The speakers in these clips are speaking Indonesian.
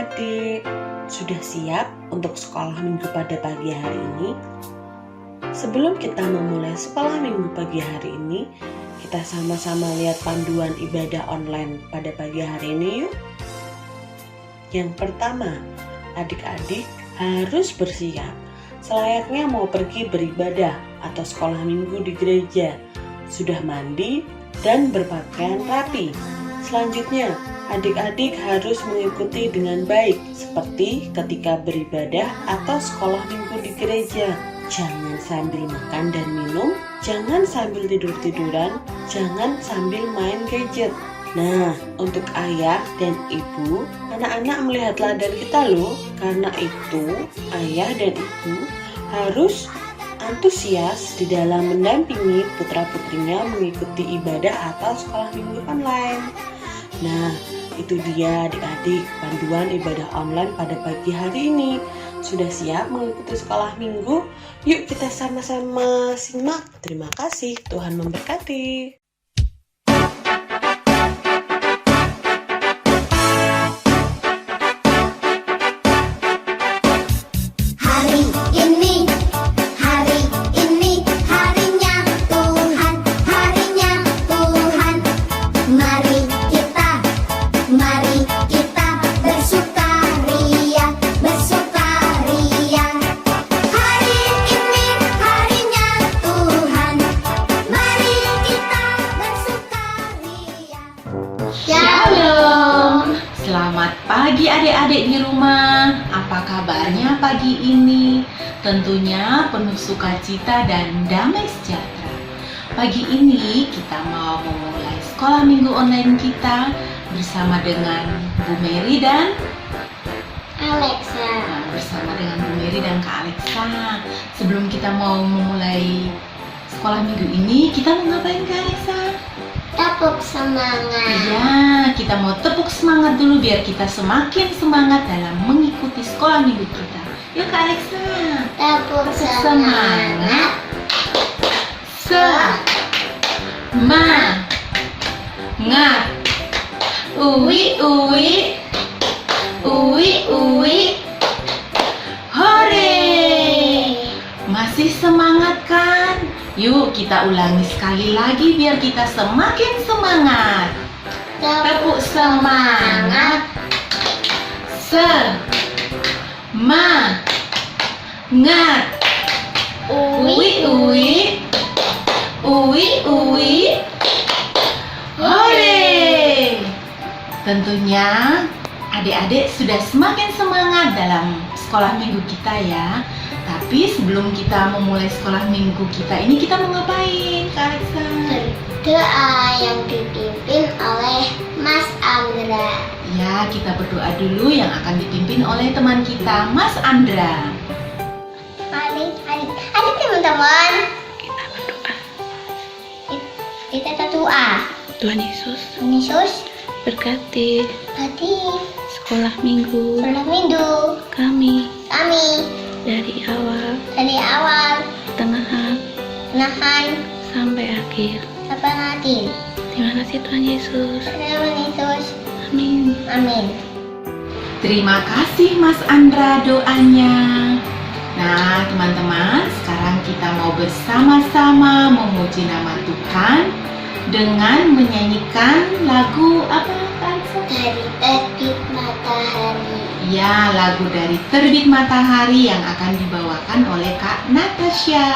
adik-adik, sudah siap untuk sekolah minggu pada pagi hari ini? Sebelum kita memulai sekolah minggu pagi hari ini, kita sama-sama lihat panduan ibadah online pada pagi hari ini yuk. Yang pertama, adik-adik harus bersiap selayaknya mau pergi beribadah atau sekolah minggu di gereja. Sudah mandi dan berpakaian rapi. Selanjutnya, adik-adik harus mengikuti dengan baik seperti ketika beribadah atau sekolah minggu di gereja. Jangan sambil makan dan minum, jangan sambil tidur-tiduran, jangan sambil main gadget. Nah, untuk ayah dan ibu, anak-anak melihatlah dari kita loh. Karena itu, ayah dan ibu harus antusias di dalam mendampingi putra-putrinya mengikuti ibadah atau sekolah minggu online. Nah, itu dia adik-adik panduan ibadah online pada pagi hari ini. Sudah siap mengikuti sekolah minggu? Yuk kita sama-sama simak. Terima kasih, Tuhan memberkati. Selamat pagi adik-adik di rumah. Apa kabarnya pagi ini? Tentunya penuh sukacita dan damai sejahtera. Pagi ini kita mau memulai sekolah minggu online kita bersama dengan Bu Mary dan Alexa. bersama dengan Bu Mary dan Kak Alexa. Sebelum kita mau memulai sekolah minggu ini, kita mau ngapain Kak Alexa? Tepuk semangat. Ya, kita mau tepuk semangat dulu biar kita semakin semangat dalam mengikuti sekolah minggu kita. Yuk Kak Alexa. Tepuk semangat. Semangat. Uwi uwi. Uwi uwi. Hore. Masih semangat kan? Yuk kita ulangi sekali lagi biar kita semakin semangat. Tepuk semangat. Semangat. Uwi uwi. Uwi uwi. Hore. Tentunya adik-adik sudah semakin semangat dalam sekolah minggu kita ya. Tapi sebelum kita memulai sekolah minggu kita ini, kita mau ngapain Kak Alexa? Doa yang dipimpin oleh Mas Andra. Ya, kita berdoa dulu yang akan dipimpin oleh teman kita, Mas Andra. Adik teman-teman. Kita berdoa. Kita berdoa. Tuhan Yesus, Yesus berkati berkati sekolah minggu sekolah minggu kami kami dari dari awal Tenahan sampai akhir. sampai akhir. Terima kasih Tuhan Yesus. Terima Yesus. Amin. Amin. Terima kasih Mas Andra doanya. Nah teman-teman, sekarang kita mau bersama-sama memuji nama Tuhan dengan menyanyikan lagu apa Kak Alexa? Dari terbit matahari. Ya, lagu dari Terbit Matahari yang akan dibawakan oleh Kak Natasha.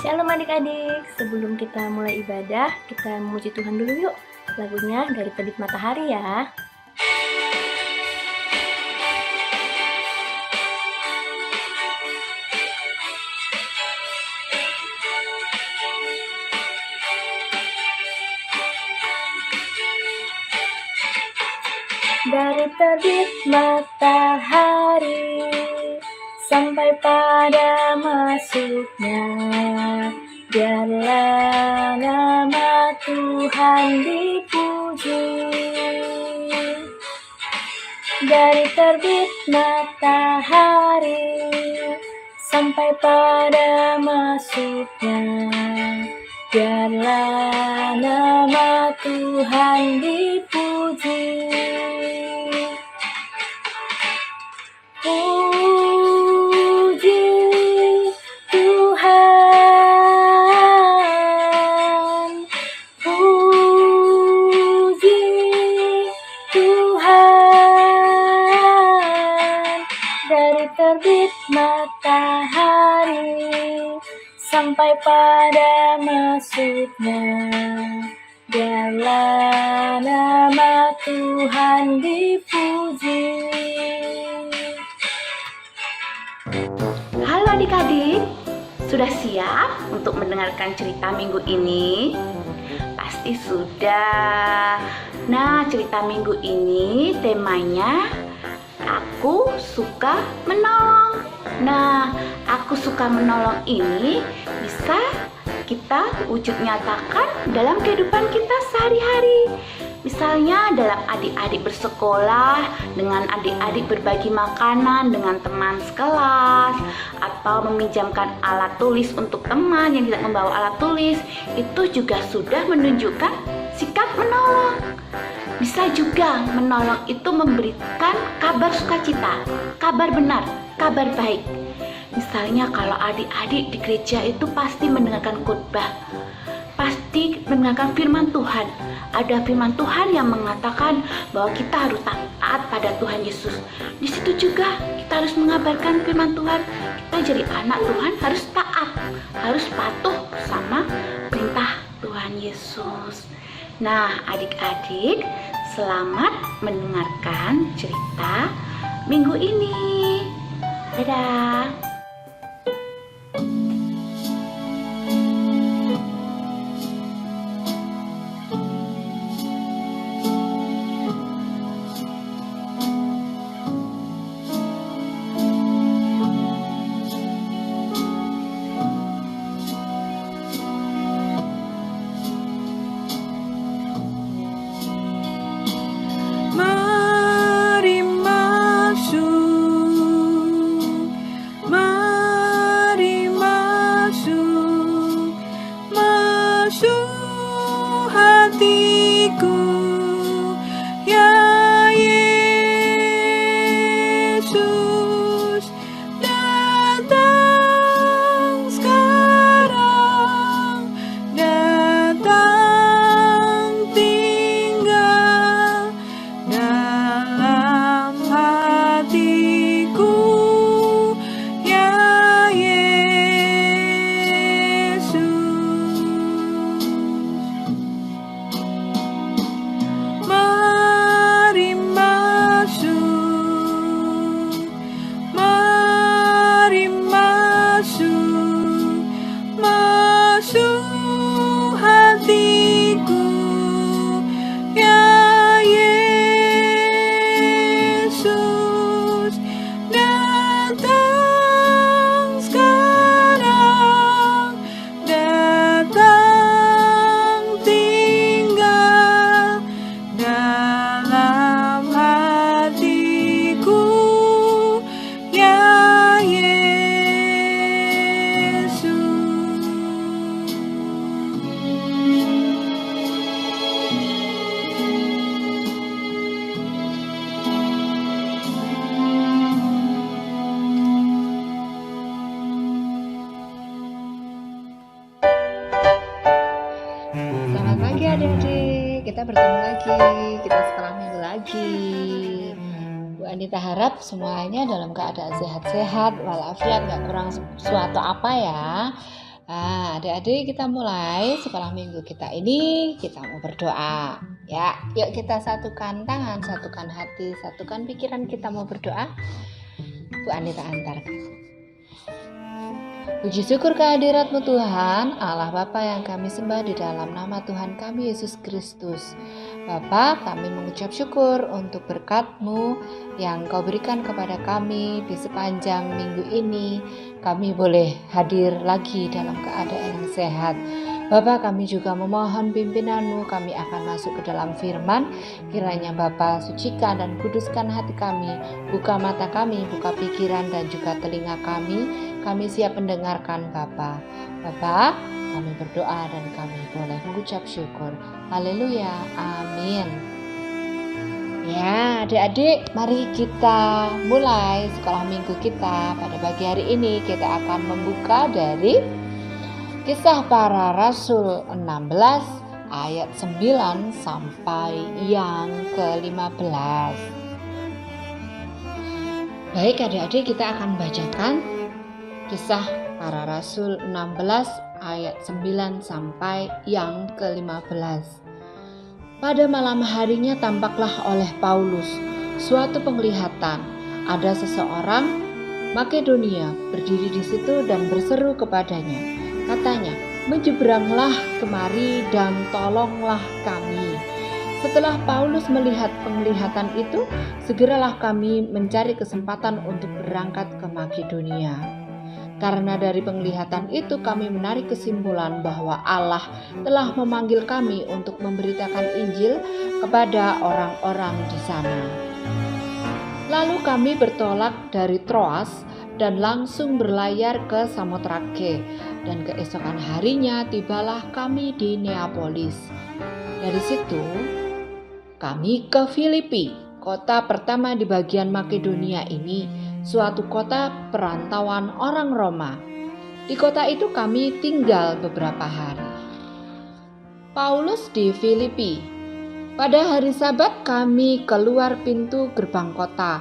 Shalom adik-adik, sebelum kita mulai ibadah, kita memuji Tuhan dulu yuk. Lagunya dari Terbit Matahari ya. Dari terbit matahari sampai pada masuknya, biarlah nama Tuhan dipuji. Dari terbit matahari sampai pada masuknya, biarlah nama Tuhan dipuji. Puji Tuhan, puji Tuhan, dari terbit matahari sampai pada masuknya, biarlah nama Tuhan dipuji. Halo adik-adik, sudah siap untuk mendengarkan cerita minggu ini? Pasti sudah. Nah, cerita minggu ini temanya Aku Suka Menolong. Nah, aku suka menolong ini bisa kita wujud nyatakan dalam kehidupan kita sehari-hari. Misalnya dalam adik-adik bersekolah, dengan adik-adik berbagi makanan dengan teman sekelas, atau meminjamkan alat tulis untuk teman yang tidak membawa alat tulis, itu juga sudah menunjukkan sikap menolong. Bisa juga menolong itu memberikan kabar sukacita, kabar benar, kabar baik. Misalnya kalau adik-adik di gereja itu pasti mendengarkan khotbah, pasti mendengarkan firman Tuhan. Ada firman Tuhan yang mengatakan bahwa kita harus taat pada Tuhan Yesus. Di situ juga kita harus mengabarkan firman Tuhan. Kita jadi anak Tuhan harus taat, harus patuh sama perintah Tuhan Yesus. Nah, adik-adik, selamat mendengarkan cerita minggu ini. Dadah. Pagi adik-adik, kita bertemu lagi, kita sekolah minggu lagi. Bu Anita harap semuanya dalam keadaan sehat-sehat, walafiat, gak kurang suatu apa ya. Nah, adik-adik kita mulai sekolah minggu kita ini, kita mau berdoa. Ya, yuk kita satukan tangan, satukan hati, satukan pikiran, kita mau berdoa. Bu Anita antarkan. Puji syukur kehadirat-Mu Tuhan, Allah Bapa yang kami sembah di dalam nama Tuhan kami Yesus Kristus. Bapa, kami mengucap syukur untuk berkat-Mu yang Kau berikan kepada kami di sepanjang minggu ini. Kami boleh hadir lagi dalam keadaan yang sehat. Bapa, kami juga memohon pimpinan-Mu, kami akan masuk ke dalam firman. Kiranya Bapa sucikan dan kuduskan hati kami, buka mata kami, buka pikiran dan juga telinga kami siap mendengarkan Bapa. Bapa, kami berdoa dan kami boleh mengucap syukur. Haleluya, amin. Ya, adik-adik, mari kita mulai sekolah minggu kita. Pada pagi hari ini kita akan membuka dari Kisah Para Rasul 16 ayat 9 sampai yang ke-15. Baik adik-adik, kita akan bacakan Kisah Para Rasul 16 ayat 9 sampai yang ke-15. Pada malam harinya tampaklah oleh Paulus suatu penglihatan. Ada seseorang Makedonia berdiri di situ dan berseru kepadanya. Katanya, menyeberanglah kemari dan tolonglah kami. Setelah Paulus melihat penglihatan itu, segeralah kami mencari kesempatan untuk berangkat ke Makedonia. Karena dari penglihatan itu kami menarik kesimpulan bahwa Allah telah memanggil kami untuk memberitakan Injil kepada orang-orang di sana. Lalu kami bertolak dari Troas dan langsung berlayar ke Samotrake, dan keesokan harinya tibalah kami di Neapolis. Dari situ kami ke Filipi, kota pertama di bagian Makedonia ini, suatu kota perantauan orang Roma. Di kota itu kami tinggal beberapa hari. Paulus di Filipi. Pada hari Sabat kami keluar pintu gerbang kota.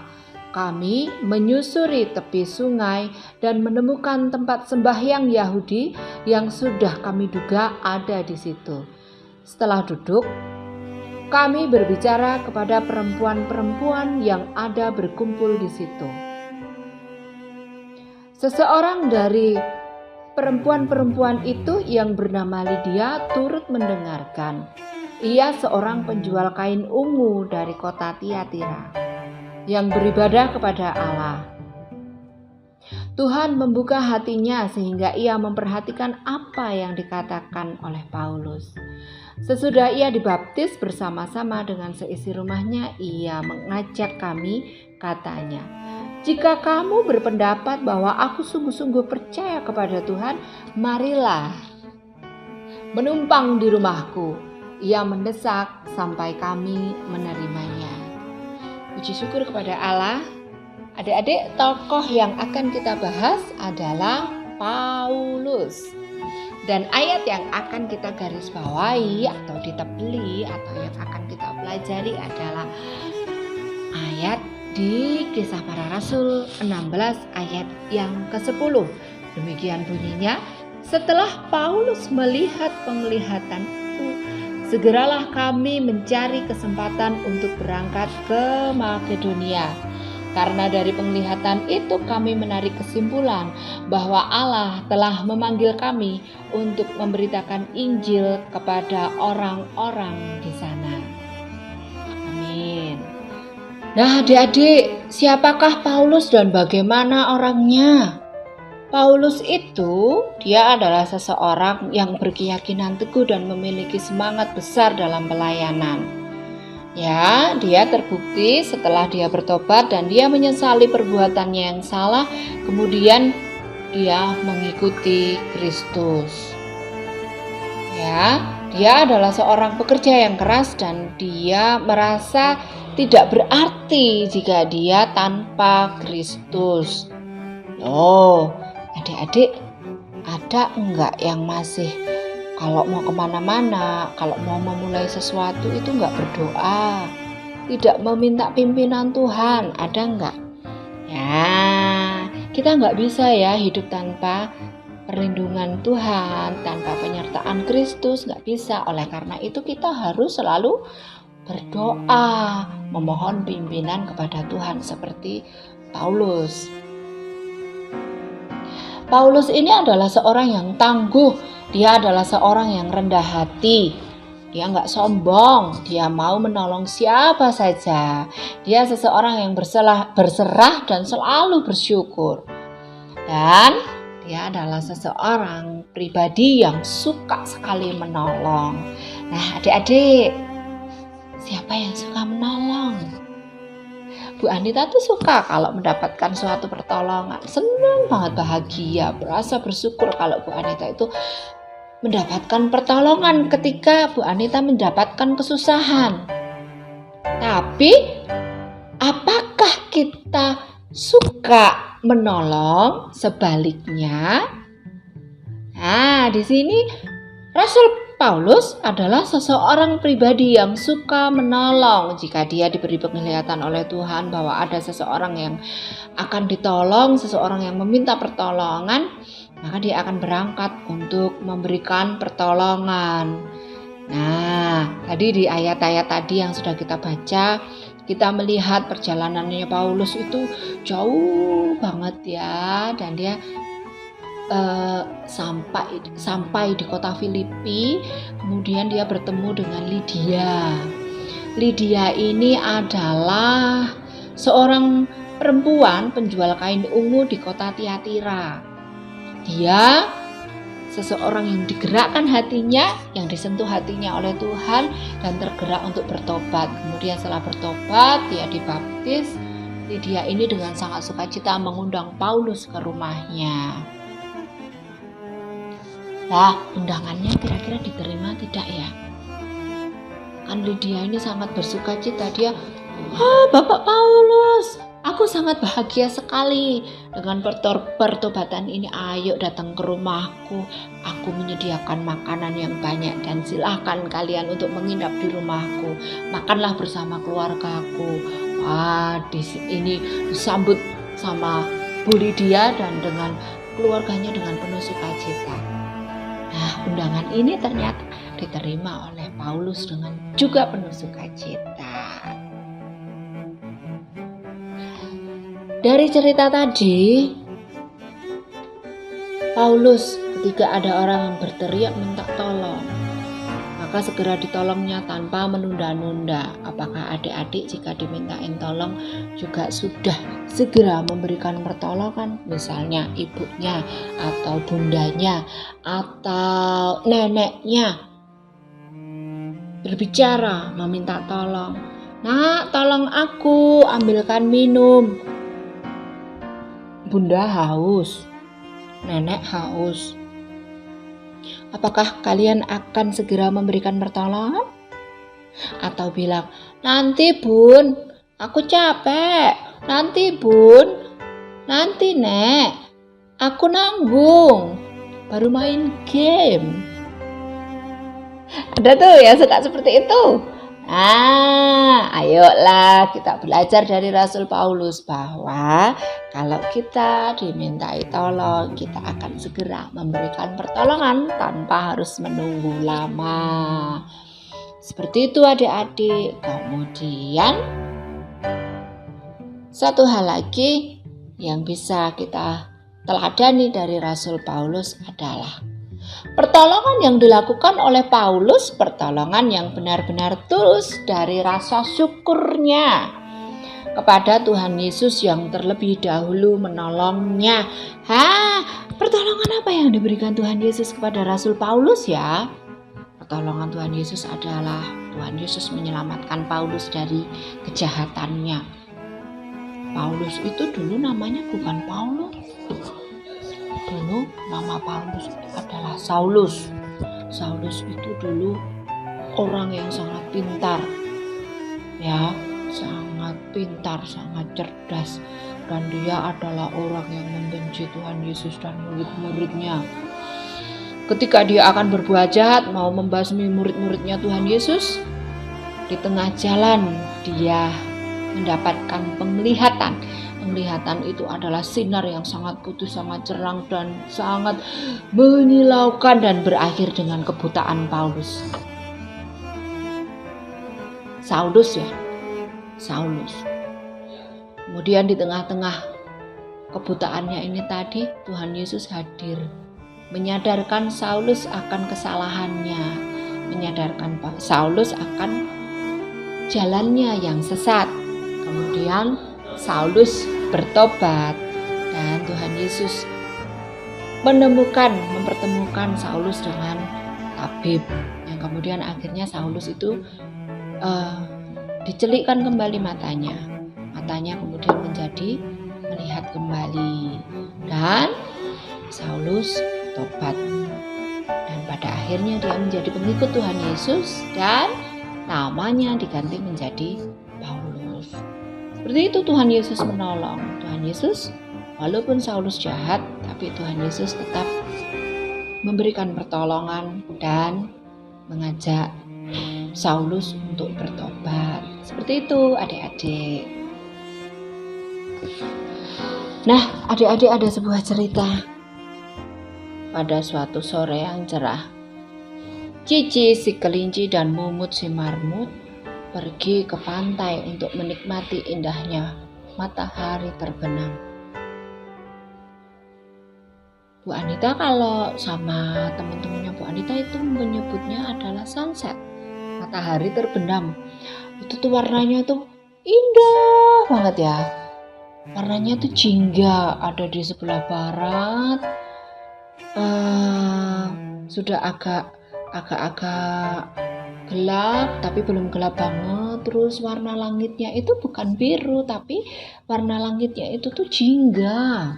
Kami menyusuri tepi sungai dan menemukan tempat sembahyang Yahudi yang sudah kami duga ada di situ. Setelah duduk, kami berbicara kepada perempuan-perempuan yang ada berkumpul di situ. Seseorang dari perempuan-perempuan itu yang bernama Lydia turut mendengarkan. Ia seorang penjual kain ungu dari kota Tiatira yang beribadah kepada Allah. Tuhan membuka hatinya sehingga ia memperhatikan apa yang dikatakan oleh Paulus. Sesudah ia dibaptis bersama-sama dengan seisi rumahnya, ia mengajak kami, katanya, "Jika kamu berpendapat bahwa aku sungguh-sungguh percaya kepada Tuhan, marilah menumpang di rumahku." Ia mendesak sampai kami menerimanya. Puji syukur kepada Allah. Adik-adik, tokoh yang akan kita bahas adalah Paulus. Dan ayat yang akan kita garis bawahi atau ditebeli atau yang akan kita pelajari adalah ayat di Kisah Para Rasul 16 ayat yang ke-10. Demikian bunyinya, setelah Paulus melihat penglihatan itu, segeralah kami mencari kesempatan untuk berangkat ke Makedonia. Karena dari penglihatan itu kami menarik kesimpulan bahwa Allah telah memanggil kami untuk memberitakan Injil kepada orang-orang di sana. Amin. Nah, adik-adik, siapakah Paulus dan bagaimana orangnya? Paulus itu, dia adalah seseorang yang berkeyakinan teguh dan memiliki semangat besar dalam pelayanan. Ya, dia terbukti setelah dia bertobat dan dia menyesali perbuatannya yang salah, kemudian dia mengikuti Kristus. Ya, dia adalah seorang pekerja yang keras dan dia merasa tidak berarti jika dia tanpa Kristus. Oh, adik-adik, ada enggak yang masih kalau mau kemana-mana, kalau mau memulai sesuatu itu enggak berdoa, tidak meminta pimpinan Tuhan, ada enggak? Ya, kita enggak bisa ya hidup tanpa perlindungan Tuhan, tanpa penyertaan Kristus, enggak bisa. Oleh karena itu kita harus selalu berdoa, memohon pimpinan kepada Tuhan seperti Paulus. Paulus ini adalah seorang yang tangguh. Dia adalah seorang yang rendah hati. Dia nggak sombong. Dia mau menolong siapa saja. Dia seseorang yang berserah dan selalu bersyukur. Dan Dia adalah seseorang pribadi yang suka sekali menolong. Nah, adik-adik, siapa yang suka menolong? Bu Anita tuh suka kalau mendapatkan suatu pertolongan. Senang banget, bahagia, berasa bersyukur kalau Bu Anita itu mendapatkan pertolongan ketika Bu Anita mendapatkan kesusahan. Tapi, apakah kita suka menolong sebaliknya? Nah, di sini Rasul Paulus adalah seseorang pribadi yang suka menolong. Jika dia diberi penglihatan oleh Tuhan bahwa ada seseorang yang akan ditolong, seseorang yang meminta pertolongan, maka dia akan berangkat untuk memberikan pertolongan. Nah, tadi di ayat-ayat tadi yang sudah kita baca, kita melihat perjalanannya Paulus itu jauh banget ya, dan dia sampai di kota Filipi. Kemudian dia bertemu dengan Lydia. Lydia ini adalah seorang perempuan penjual kain ungu di kota Tiatira. Dia seseorang yang digerakkan hatinya, yang disentuh hatinya oleh Tuhan dan tergerak untuk bertobat. Kemudian setelah bertobat, dia dibaptis. Lydia ini dengan sangat sukacita mengundang Paulus ke rumahnya. Nah, undangannya kira-kira diterima tidak ya? Kan Lydia ini sangat bersukacita. Dia, Bapak Paulus, aku sangat bahagia sekali dengan pertobatan ini. Ayo datang ke rumahku. Aku menyediakan makanan yang banyak dan silahkan kalian untuk menginap di rumahku. Makanlah bersama keluargaku. Wah, di sini disambut sama Bu Lydia dan dengan keluarganya dengan penuh sukacita. Nah, undangan ini ternyata diterima oleh Paulus dengan juga penuh sukacita. Dari cerita tadi, Paulus ketika ada orang yang berteriak minta tolong, maka segera ditolongnya tanpa menunda-nunda. Apakah adik-adik jika dimintain tolong juga sudah segera memberikan pertolongan? Misalnya ibunya atau bundanya atau neneknya berbicara meminta tolong. Nak, tolong aku ambilkan minum. Bunda haus, nenek haus. Apakah kalian akan segera memberikan pertolongan? Atau bilang, nanti bun, aku capek. Nanti bun, nanti nek, aku nanggung, baru main game. Ada tuh yang suka seperti itu. Ayolah kita belajar dari Rasul Paulus bahwa kalau kita dimintai tolong, kita akan segera memberikan pertolongan tanpa harus menunggu lama. Seperti itu adik-adik. Kemudian satu hal lagi yang bisa kita teladani dari Rasul Paulus adalah pertolongan yang dilakukan oleh Paulus, pertolongan yang benar-benar tulus dari rasa syukurnya kepada Tuhan Yesus yang terlebih dahulu menolongnya. Pertolongan apa yang diberikan Tuhan Yesus kepada Rasul Paulus ya? Pertolongan Tuhan Yesus adalah Tuhan Yesus menyelamatkan Paulus dari kejahatannya. Paulus itu dulu namanya bukan Paulus. Dulu nama Paulus adalah Saulus. Saulus itu dulu orang yang sangat pintar, ya, sangat pintar, sangat cerdas, dan dia adalah orang yang membenci Tuhan Yesus dan murid-muridnya. Ketika dia akan berbuat jahat, mau membasmi murid-muridnya Tuhan Yesus, di tengah jalan dia mendapatkan penglihatan. Penglihatan itu adalah sinar yang sangat putih, sangat cerang dan sangat menyilaukan dan berakhir dengan kebutaan Paulus. Saulus ya, Saulus. Kemudian di tengah-tengah kebutaannya ini tadi Tuhan Yesus hadir, menyadarkan Saulus akan kesalahannya, menyadarkan Saulus akan jalannya yang sesat. Kemudian Saulus bertobat dan Tuhan Yesus mempertemukan Saulus dengan tabib, yang kemudian akhirnya Saulus itu dicelikkan kembali matanya kemudian menjadi melihat kembali, dan Saulus tobat, dan pada akhirnya dia menjadi pengikut Tuhan Yesus dan namanya diganti menjadi Paulus. Seperti itu Tuhan Yesus menolong. Tuhan Yesus, walaupun Saulus jahat, tapi Tuhan Yesus tetap memberikan pertolongan dan mengajak Saulus untuk bertobat. Seperti itu adik-adik. Nah, adik-adik, ada sebuah cerita. Pada suatu sore yang cerah, Cici si kelinci dan Mumut si marmut pergi ke pantai untuk menikmati indahnya matahari terbenam. Bu Anita kalau sama teman-temannya Bu Anita itu menyebutnya adalah sunset, matahari terbenam. Itu tuh warnanya tuh indah banget ya. Warnanya tuh jingga, ada di sebelah barat. Sudah agak gelap, tapi belum gelap banget. Terus warna langitnya itu bukan biru, tapi warna langitnya itu tuh jingga.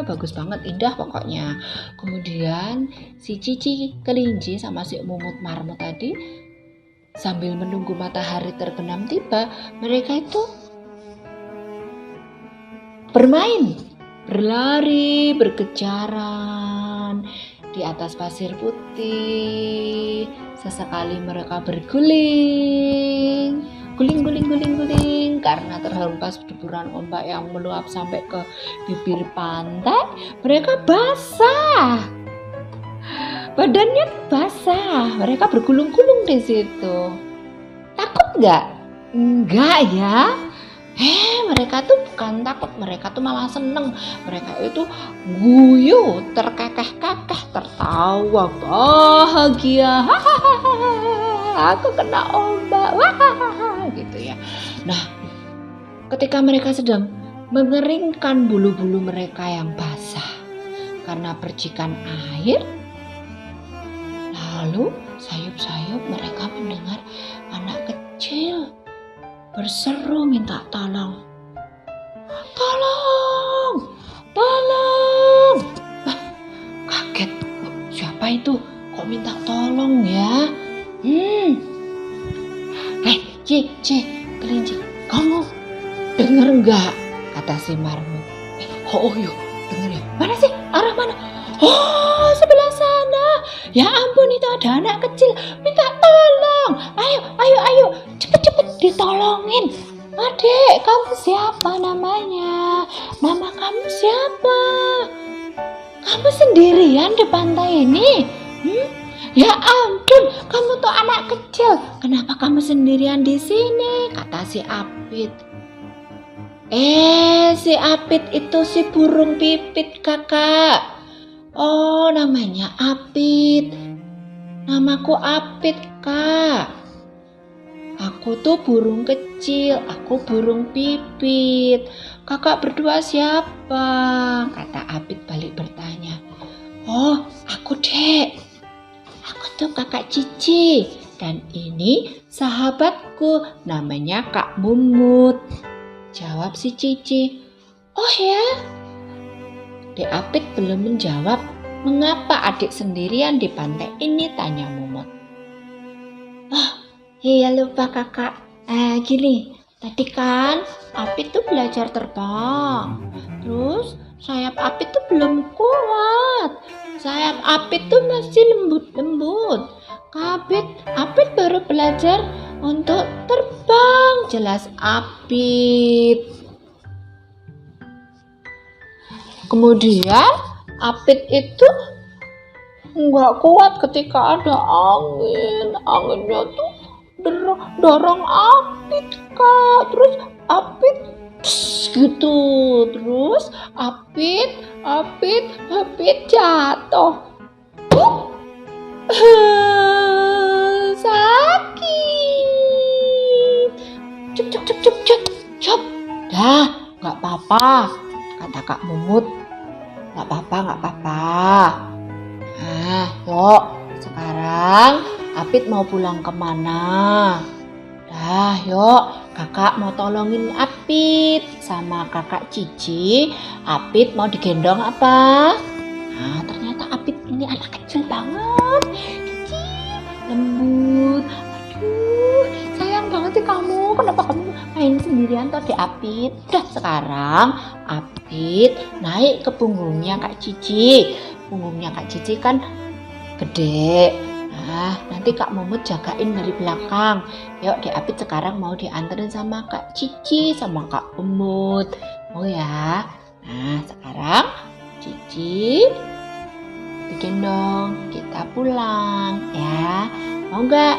Bagus banget, indah pokoknya. Kemudian si Cici kelinci sama si Mumut marmut tadi sambil menunggu matahari terbenam tiba, mereka itu bermain, berlari, berkejaran di atas pasir putih. Sesekali mereka berguling, guling karena terhempas deburan ombak yang meluap sampai ke bibir pantai. Mereka basah, badannya basah. Mereka bergulung-gulung di situ. Takut nggak? Enggak ya. Mereka tuh bukan takut, mereka tuh malah seneng. Mereka itu guyu, terkekeh-kekeh, tertawa, bahagia. Aku kena ombak, gitu ya. Nah, ketika mereka sedang mengeringkan bulu-bulu mereka yang basah karena percikan air, lalu sayup-sayup mereka mendengar anak kecil berseru minta tolong. Tolong. Kaget. Siapa itu? Kok minta tolong ya? Cici, kelinci, kamu denger nggak? Kata si marmut. Yuk, denger ya. Mana sih? Arah mana? Oh, sebelah sana. Ya ampun, itu ada anak kecil minta tolong. Ayo, cepet ditolongin. Adik, kamu siapa namanya? Nama kamu siapa? Kamu sendirian di pantai ini? Ya ampun, kamu tuh anak kecil. Kenapa kamu sendirian di sini? Kata si Apit. Si Apit itu si burung pipit, kakak. Oh, namanya Apit. Namaku Apit, kak. Aku tuh burung kecil, aku burung pipit. Kakak berdua siapa? Kata Apit balik bertanya. Oh, aku dek. Aku tuh kakak Cici. Dan ini sahabatku, namanya Kak Mumut. Jawab si Cici. Oh ya? Dek Apit belum menjawab. Mengapa adik sendirian di pantai ini? Tanya Mumut. Iya lupa kakak. Gini, tadi kan Apit tuh belajar terbang. Terus sayap Apit tuh belum kuat. Sayap Apit tuh masih lembut-lembut. Apit baru belajar untuk terbang. Jelas Apit. Kemudian Apit itu nggak kuat ketika ada angin. Anginnya tuh dorong Apit, kak. Terus Apit gitu. Terus Apit jatuh. Sakit. Cup. Dah, nggak apa-apa, kata Kak Mumut. Nggak apa-apa, nggak apa-apa. Nah, yuk. Sekarang Apit mau pulang kemana? Dah, yuk. Kakak mau tolongin Apit sama kakak Cici. Apit mau digendong apa? Nah, ternyata Apit ini anak kecil banget. Kecil, lembut. Aduh, sayang banget sih kamu. Kenapa kamu main sendirian toh di Apit? Udah, sekarang Apit naik ke punggungnya Kak Cici. Punggungnya Kak Cici kan gede. Nah, nanti Kak Mumut jagain dari belakang. Yuk, di Apit sekarang mau dianterin sama Kak Cici sama Kak Mumut. Mau ya? Nah, sekarang Cici digendong, kita pulang ya. Mau nggak?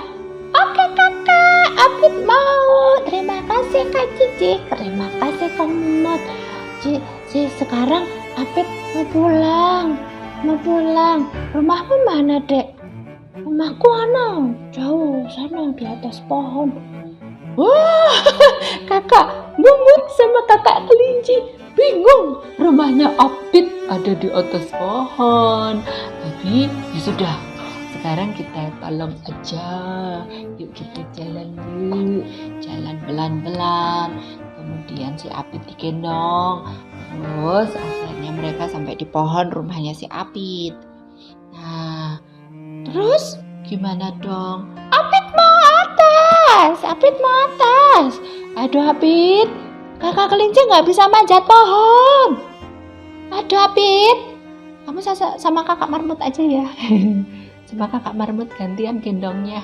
Oke kakak, Apit mau. Terima kasih Kak Cici. Terima kasih Kak Mumut. Cici, sekarang Apit mau pulang. Mau pulang. Rumahmu mana, Dek? Rumahku jauh sana di atas pohon. Wah, kakak Mumut sama kakak kelinci bingung. Rumahnya Apit ada di atas pohon. Tapi ya sudah, sekarang kita tolong aja. Yuk kita jalan yuk. Jalan pelan-pelan. Kemudian si Apit digendong. Terus akhirnya mereka sampai di pohon rumahnya si Apit. Nah, terus gimana dong? Apit mau atas. Apit mau atas. Aduh Apit, kakak kelinci nggak bisa manjat pohon. Aduh Apit, kamu sama kakak marmut aja ya. Sama kakak marmut gantian gendongnya.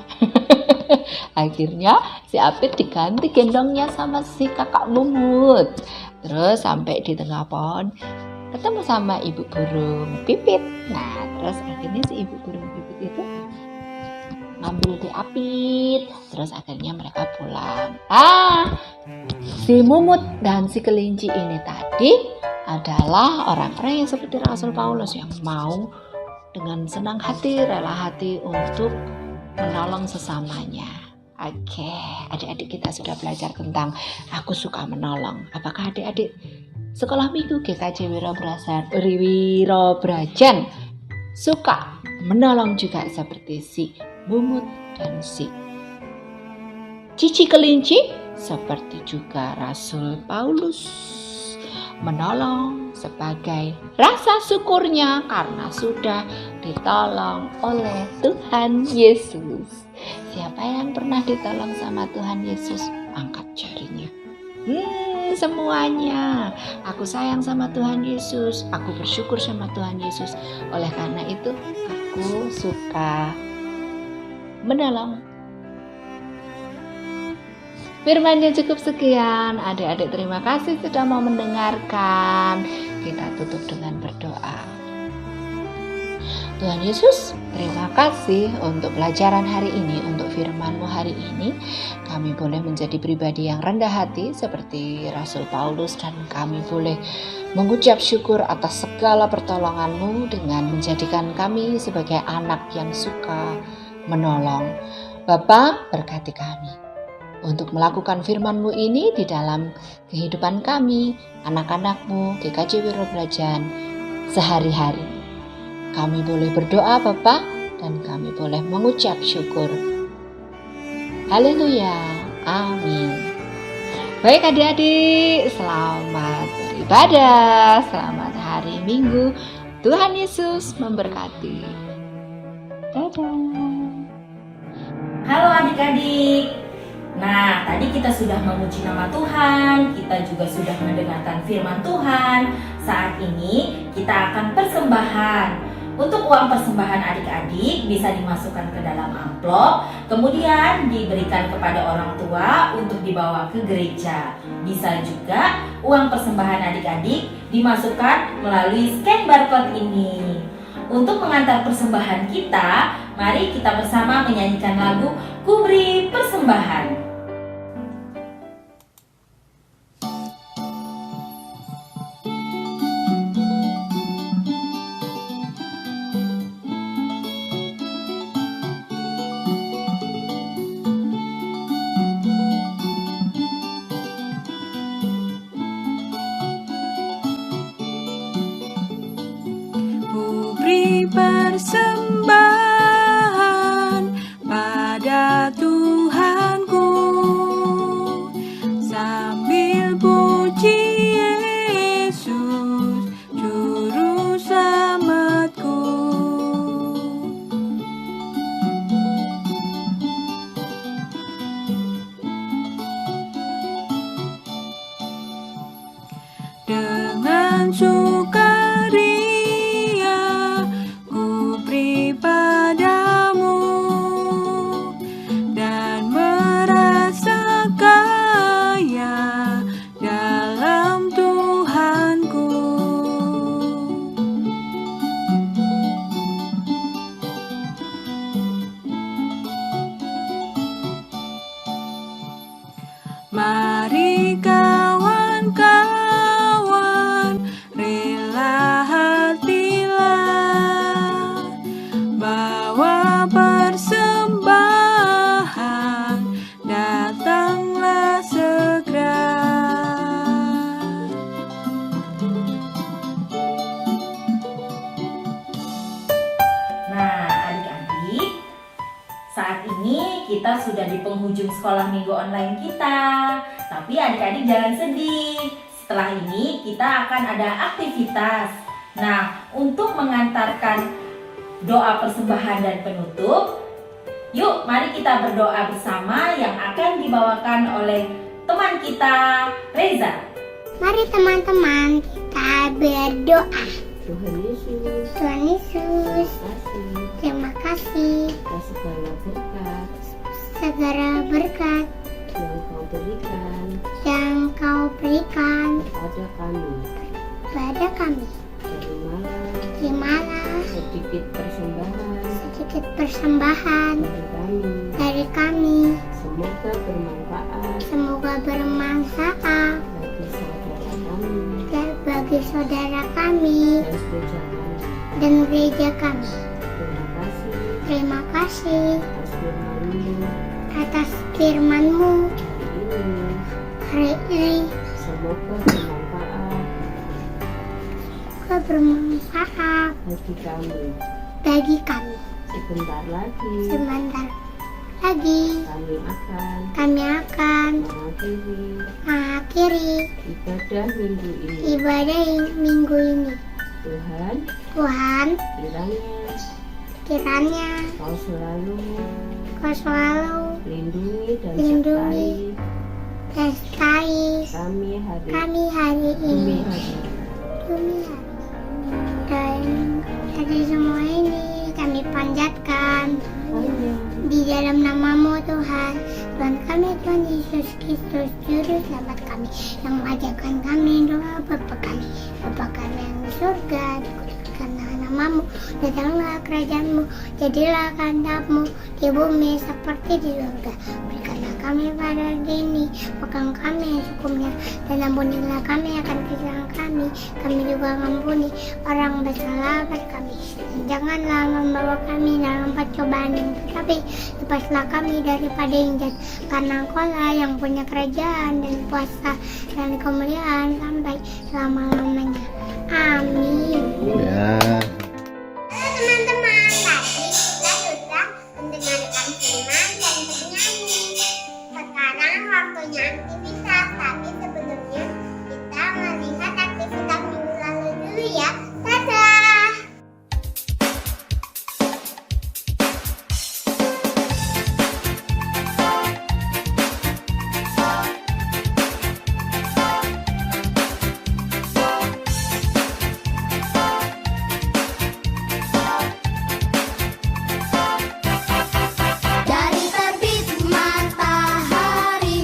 Akhirnya si Apit diganti gendongnya sama si kakak Mumut. Terus sampai di tengah pohon ketemu sama ibu burung pipit. Nah, terus akhirnya si ibu burung pipit itu ngambil di Apit. Terus akhirnya mereka pulang. Si Mumut dan si kelinci ini tadi adalah orang-orang yang seperti Rasul Paulus yang mau dengan senang hati, rela hati untuk menolong sesamanya. Oke, adik-adik kita sudah belajar tentang aku suka menolong. Apakah adik-adik sekolah minggu GKJ Wiro Brajan suka menolong juga seperti si Mumut dan si Cici kelinci, seperti juga Rasul Paulus menolong sebagai rasa syukurnya karena sudah ditolong oleh Tuhan Yesus. Siapa yang pernah ditolong sama Tuhan Yesus? Angkat jarinya. Semuanya. Aku sayang sama Tuhan Yesus. Aku bersyukur sama Tuhan Yesus. Oleh karena itu, aku suka menolong. Firmannya cukup sekian. Adik-adik terima kasih sudah mau mendengarkan. Kita tutup dengan berdoa. Tuhan Yesus, terima kasih untuk pelajaran hari ini, untuk firman-Mu hari ini. Kami boleh menjadi pribadi yang rendah hati seperti Rasul Paulus dan kami boleh mengucap syukur atas segala pertolongan-Mu dengan menjadikan kami sebagai anak yang suka menolong. Bapa, berkati kami untuk melakukan firman-Mu ini di dalam kehidupan kami, anak-anak-Mu, GKJ Wiro Brajan, sehari-hari. Kami boleh berdoa Bapa, dan kami boleh mengucap syukur. Haleluya, amin. Baik adik-adik, selamat beribadah, selamat hari Minggu. Tuhan Yesus memberkati. Dadah. Halo adik-adik. Nah, tadi kita sudah memuji nama Tuhan, kita juga sudah mendengarkan firman Tuhan. Saat ini kita akan persembahan. Untuk uang persembahan adik-adik bisa dimasukkan ke dalam amplop, kemudian diberikan kepada orang tua untuk dibawa ke gereja. Bisa juga uang persembahan adik-adik dimasukkan melalui scan barcode ini. Untuk mengantar persembahan kita, mari kita bersama menyanyikan lagu Ku Beri Persembahan. persembahan pada Tuhanku, sambil puji Yesus Juru Selamatku. Dengan sukaria ku beri padamu dan merasa kaya dalam Tuhanku. Mari kawan-kawan, rela hatilah, bawa persembahan, datanglah segera. Nah, adik-adik, saat ini kita sudah di penghujung sekolah minggu online kita. Tapi adik-adik jangan sedih. Setelah ini kita akan ada aktivitas. Nah, untuk mengantarkan doa persembahan dan penutup, yuk mari kita berdoa bersama yang akan dibawakan oleh teman kita, Reza. Mari teman-teman kita berdoa. Tuhan Yesus, Tuhan Yesus, kasih terima kasih atas segala berkat segala berkat yang Kau berikan yang Kau berikan kepada kami. pada kami. Terimalah Sedikit persembahan sedikit persembahan dari kami. dari kami. Semoga bermanfaat Semoga bermanfaat bagi saudara kami bagi saudara kami dan gereja kami. dan gereja kami. Terima kasih Terima kasih atas firman-Mu hari ini. Semoga bermanfaat bagi kami. bagi kami. Sebentar lagi Kami akan mengakhiri ibadah minggu ini. ibadah minggu ini. Tuhan, kiranya Kau selalu Kau selalu lindungi dan lindungi dan sertai kami hari kami hari ini. ini. Dan dari semua ini kami panjatkan di dalam nama-Mu Tuhan. Tuhan kami, Tuhan Yesus Kristus, Juru Selamat kami, yang mengajarkan kami doa Bapa kami yang di surga, dikuduskanlah nama-Mu, datanglah kerajaan-Mu, jadilah kehendak-Mu di bumi seperti di surga. Berikanlah kami pada hari ini makan kami yang secukupnya, dan ampunilah kami akan kesalahan kami juga mengampuni orang bersalah pada kami. Dan janganlah membawa kami dalam percobaan, tetapi lepaslah kami daripada yang jahat, karena Engkau-lah yang punya kerajaan dan kuasa dan kemuliaan sampai selama-lamanya. Amin. Ya. Halo teman-teman, tadi kita sudah mendengarkan firman dan bernyanyi. Sekarang waktunya aktivitas, tapi sebelumnya kita melihat aktivitas minggu lalu dulu ya. Dadah! Dari terbit matahari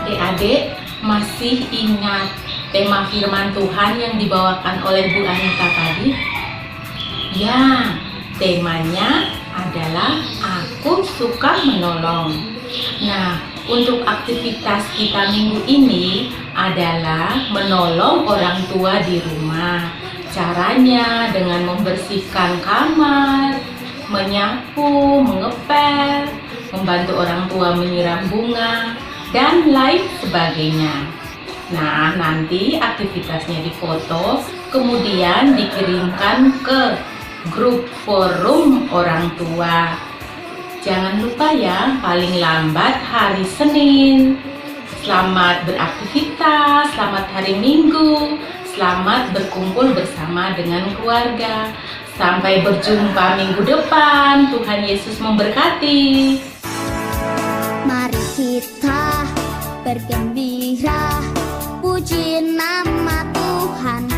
Adik-adik masih ingat tema firman Tuhan yang dibawakan oleh Bu Anita tadi? Ya, temanya adalah Aku Suka Menolong. Nah, untuk aktivitas kita minggu ini adalah menolong orang tua di rumah. Caranya dengan membersihkan kamar, menyapu, mengepel, membantu orang tua menyiram bunga, dan lain sebagainya. Nah, nanti aktivitasnya difoto, kemudian dikirimkan ke grup forum orang tua. Jangan lupa ya, paling lambat hari Senin. Selamat beraktivitas, selamat hari Minggu, selamat berkumpul bersama dengan keluarga. Sampai berjumpa minggu depan. Tuhan Yesus memberkati. Mari kita bergembira, puji nama Tuhan.